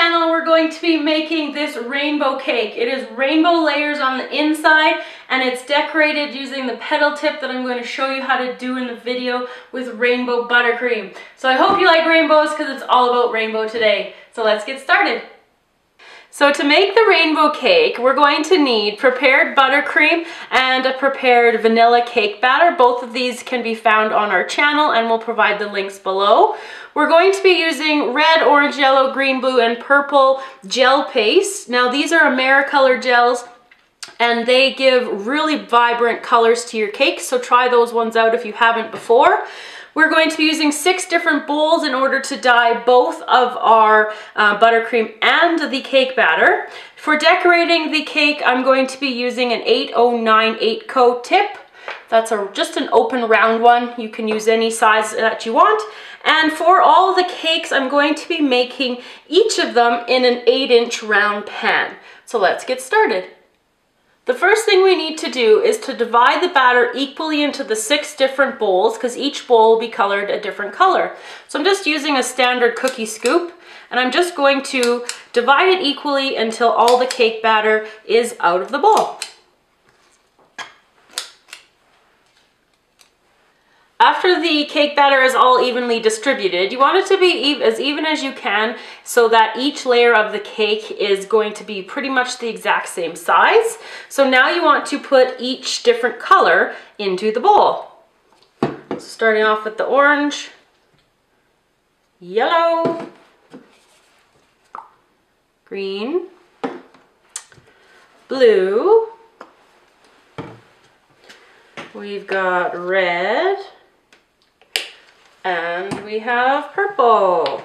channel, we're going to be making this rainbow cake. It is rainbow layers on the inside and it's decorated using the petal tip that I'm going to show you how to do in the video with rainbow buttercream. So I hope you like rainbows because it's all about rainbow today. So let's get started. So to make the rainbow cake, we're going to need prepared buttercream and a prepared vanilla cake batter. Both of these can be found on our channel and we'll provide the links below. We're going to be using red, orange, yellow, green, blue, and purple gel paste. Now these are Americolor gels and they give really vibrant colors to your cake, so try those ones out if you haven't before. We're going to be using 6 different bowls in order to dye both of our buttercream and the cake batter. For decorating the cake, I'm going to be using an 809 8Co tip. That's just an open round one. You can use any size that you want. And for all the cakes, I'm going to be making each of them in an 8-inch round pan. So let's get started. The first thing we need to do is to divide the batter equally into the 6 different bowls because each bowl will be colored a different color. So I'm just using a standard cookie scoop and I'm just going to divide it equally until all the cake batter is out of the bowl. After the cake batter is all evenly distributed, you want it to be as even as you can so that each layer of the cake is going to be pretty much the exact same size. So now you want to put each different color into the bowl. So starting off with the orange, yellow, green, blue, we've got red, and we have purple.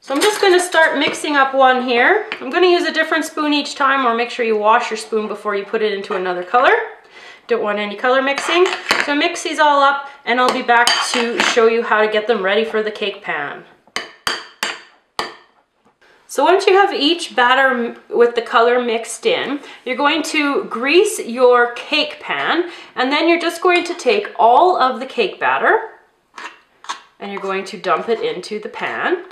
So I'm just going to start mixing up one here. I'm going to use a different spoon each time, or make sure you wash your spoon before you put it into another color. Don't want any color mixing. So mix these all up and I'll be back to show you how to get them ready for the cake pan. So once you have each batter with the color mixed in, you're going to grease your cake pan, and then you're just going to take all of the cake batter and you're going to dump it into the pan.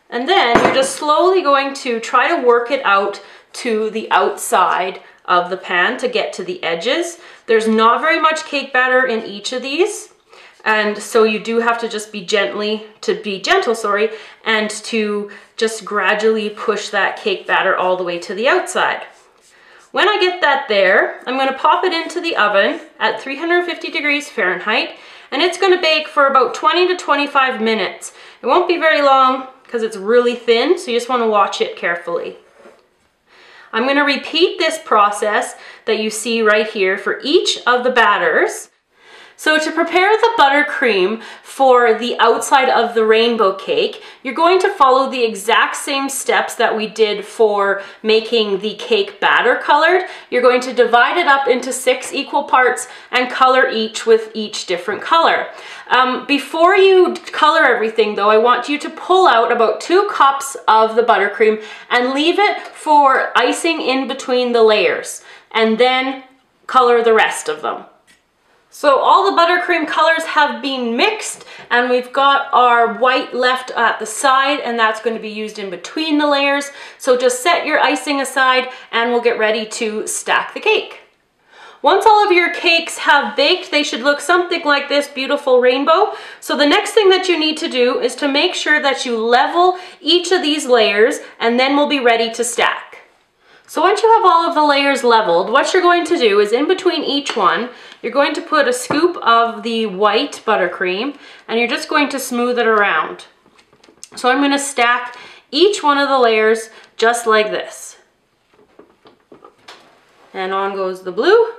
And then you're just slowly going to try to work it out to the outside of the pan to get to the edges. There's not very much cake batter in each of these. And so you do have to just be gentle, and to just gradually push that cake batter all the way to the outside. When I get that there, I'm going to pop it into the oven at 350 degrees Fahrenheit, and it's going to bake for about 20 to 25 minutes. It won't be very long because it's really thin, so you just want to watch it carefully. I'm going to repeat this process that you see right here for each of the batters. So to prepare the buttercream for the outside of the rainbow cake, you're going to follow the exact same steps that we did for making the cake batter colored. You're going to divide it up into 6 equal parts and color each with each different color. Before you color everything though, I want you to pull out about 2 cups of the buttercream and leave it for icing in between the layers, and then color the rest of them. So all the buttercream colors have been mixed and we've got our white left at the side, and that's going to be used in between the layers. So just set your icing aside and we'll get ready to stack the cake. Once all of your cakes have baked, they should look something like this beautiful rainbow. So the next thing that you need to do is to make sure that you level each of these layers, and then we'll be ready to stack. So once you have all of the layers leveled, what you're going to do is in between each one, you're going to put a scoop of the white buttercream and you're just going to smooth it around. So I'm going to stack each one of the layers just like this. And on goes the blue.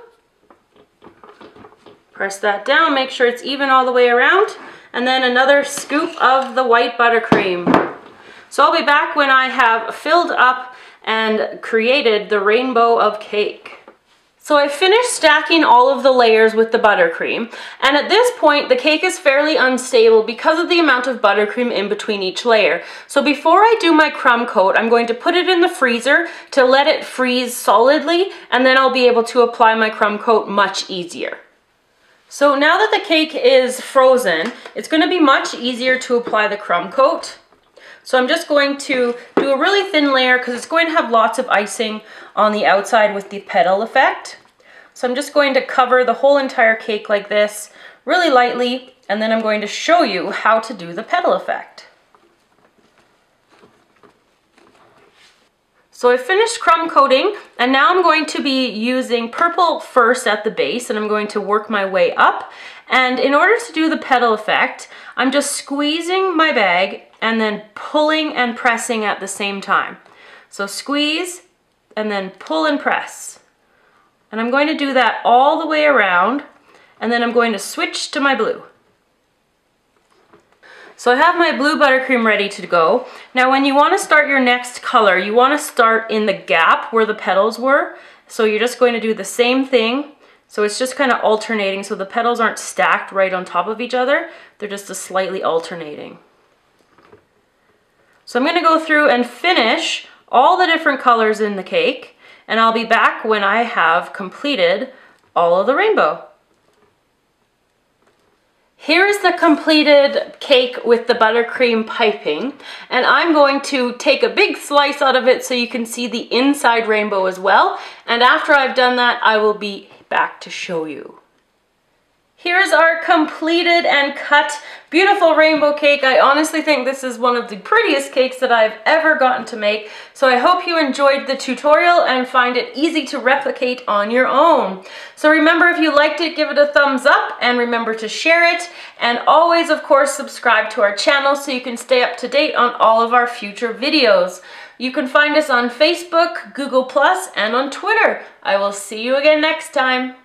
Press that down, make sure it's even all the way around, and then another scoop of the white buttercream. So I'll be back when I have filled up and created the rainbow of cake. So I finished stacking all of the layers with the buttercream, and at this point the cake is fairly unstable because of the amount of buttercream in between each layer. So before I do my crumb coat, I'm going to put it in the freezer to let it freeze solidly, and then I'll be able to apply my crumb coat much easier. So now that the cake is frozen, it's going to be much easier to apply the crumb coat. So I'm just going to do a really thin layer because it's going to have lots of icing on the outside with the petal effect. So I'm just going to cover the whole entire cake like this really lightly, and then I'm going to show you how to do the petal effect. So I finished crumb coating, and now I'm going to be using purple first at the base, and I'm going to work my way up. And in order to do the petal effect, I'm just squeezing my bag and then pulling and pressing at the same time. So squeeze and then pull and press. And I'm going to do that all the way around, and then I'm going to switch to my blue. So I have my blue buttercream ready to go. Now when you want to start your next color, you want to start in the gap where the petals were. So you're just going to do the same thing. So it's just kind of alternating, so the petals aren't stacked right on top of each other. They're just slightly alternating. So I'm going to go through and finish all the different colors in the cake, and I'll be back when I have completed all of the rainbow. Here is the completed cake with the buttercream piping, and I'm going to take a big slice out of it so you can see the inside rainbow as well. And after I've done that, I will be back to show you. Here's our completed and cut beautiful rainbow cake. I honestly think this is one of the prettiest cakes that I've ever gotten to make. So I hope you enjoyed the tutorial and find it easy to replicate on your own. So remember, if you liked it, give it a thumbs up and remember to share it. And always, of course, subscribe to our channel so you can stay up to date on all of our future videos. You can find us on Facebook, Google+, and on Twitter. I will see you again next time.